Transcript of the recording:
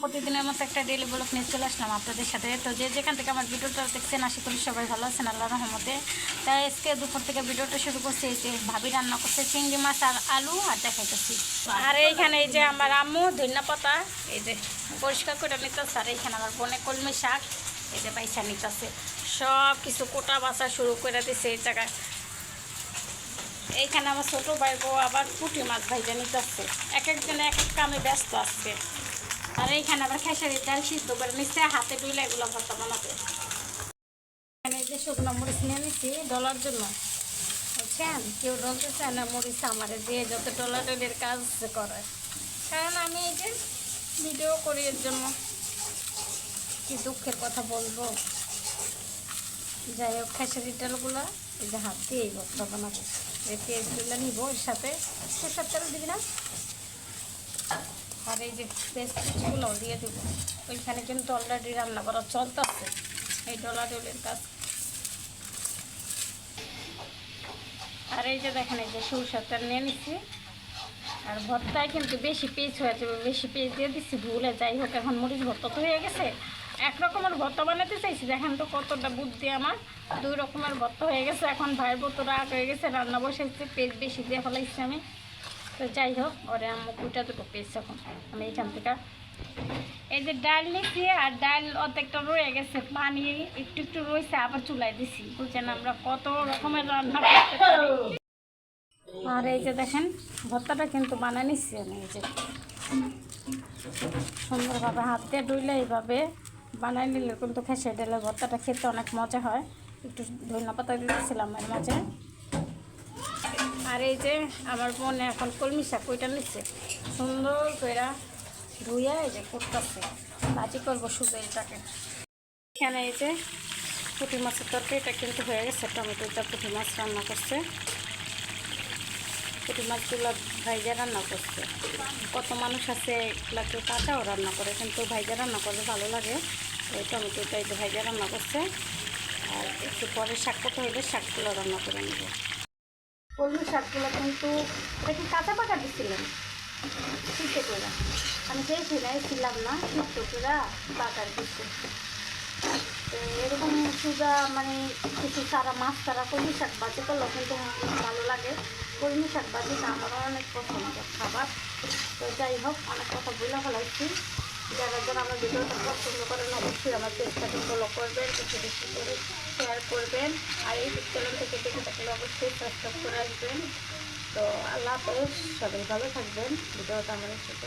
প্রতিদিনের মতো একটা ডেইলি ব্লগ নিয়ে চলে আসলাম আপনাদের সাথে। তো যেখান থেকে আমার ভিডিওটা দেখছেন আশা করি সবাই ভালো আছেন আল্লাহর রহমতে। তাই আজকে দুপুর থেকে ভিডিওটা শুরু করছি। এই যে ভাবি রান্না করছে চিংড়ি মাছ আর আলু আর দেখাইতেছি। আর এইখানে এই যে আমার আম্মু ধনিয়া পাতা এই যে পরিষ্কার করে নিতেছে। আর এইখানে আমার বোনে কলমি শাক এই যে পাইসা নিতেছে। সব কিছু কোটা বাছা শুরু করে দিচ্ছে এই জায়গায়। এইখানে আমার ছোটো ভাই বউ আবার পুঁটি মাছ ভাইজা নিতেছে। এক একজনে এক এক কামে ব্যস্ত আসছে। আর এইখানে আবার খেসারির ডাল সিদ্ধ করে নিচ্ছে, হাতে ডুইলে এগুলো ভর্তা বানাবে। এখানে এই যে শুকনো মরিচ নিয়ে নিচ্ছি ডলার জন্য, বুঝছেন? কেউ ডলতে চায় না মরিচ আমার দিয়ে যত ডলার ডলের কাজ করে, কারণ আমি এই যে ভিডিও করি এর জন্য। কি দুঃখের কথা বলবো। যাই হোক খেসারির ডালগুলো এই যে হাত দিয়ে এই ভর্তা বানাবো। এই পেঁয়াজগুলো নিব, এর সাথে সরষের তেল দিবি না, আর এই যে পেস্টগুলোও দিয়ে দেবো। ওইখানে কিন্তু অলরেডি রান্না করা চলতেছে এই ডলা ডলের কাজ। আর এই যে দেখেন এই যে সরষের তেল নিয়ে নিচ্ছি। আর ভর্তায় কিন্তু বেশি পেঁয়াজ হয়ে যাবে, বেশি পেঁয়াজ দিয়ে দিচ্ছি ভুলে। যাই হোক এখন মরিচ ভর্তা তো হয়ে গেছে। এক রকমের ভর্তা বানাতে চাইছি, দেখেন তো কতটা বুদ্ধি আমার। দুই রকমের ভর্তা হয়ে গেছে। এখন ভাইয়ের ভর্তা রাগ হয়ে গেছে, রান্না বসেছে, পেঁয়াজ বেশি দিয়ে ফেলাইছি আমি। তো যাই হোক ওরে আম্মু কুইটা দুটো পেয়েছি। এখন আমি এইখান থেকে এই যে ডাল নিচ্ছি, আর ডাল অর্ধেকটা রয়ে গেছে, পানি একটু একটু রয়েছে, আবার চুলাই দিছি। বুঝছেন আমরা কত রকমের রান্না করতে পারি। আর এই যে দেখেন ভর্তাটা কিন্তু বানিয়ে নিচ্ছি আমি। এই যে সুন্দরভাবে হাত দিয়ে ধুইলে এইভাবে বানাই নিলে কিন্তু খেসে ডালের ভর্তাটা খেতে অনেক মজা হয়। একটু ধনিয়া পাতা দিয়েছিলাম এর মাঝে। আর এই যে আমার বোনে এখন কলমি শাক ওইটা নিচ্ছে, সুন্দর করে ধুইয়া এই যে করতেছে, ভাজি করবো শুধু এটাকে। এখানে এই যে পুঁটি মাছের তরকারিটা কিন্তু হয়ে গেছে। টমেটোটা পুঁটি মাছ রান্না করছে, পুঁটি মাছগুলো ভাইজা রান্না করছে। কত মানুষ আছে এগুলাকে কাঁচাও রান্না করে, কিন্তু ভাইজা রান্না করলে ভালো লাগে। ওই টমেটোটা এই যে ভাইজা রান্না করছে। আর একটু পরে শাক কত হইলে শাকগুলো রান্না করে নেব। কলমি শাকগুলো কিন্তু এটা কি কাঁচা পাকা দিচ্ছিলেন শীতে করে? আমি ছিলাম না সিদ্ধ করে পাকার দিচ্ছে। তো এরকম সুজা মানে কিছু সারা মাছ ছাড়া কলমি শাক ভাজি করলেও কিন্তু ভালো লাগে। কলমি শাক ভাজিটা আমারও অনেক পছন্দের খাবার। তো যাই হোক অনেক কথা বলে ফেলাইছি। যারা যারা আমার ভিডিওটা পছন্দ করেন অবশ্যই আমার পেজটাকে ফলো করবেন, বেশি বেশি করে শেয়ার করবেন। আর এই চ্যানেল থেকে দেখে থাকলে অবশ্যই সাবস্ক্রাইব করে আসবেন। তো আল্লাহ হাফেজ, সবাই ভালো থাকবেন। ভিডিওটা আমার সাথে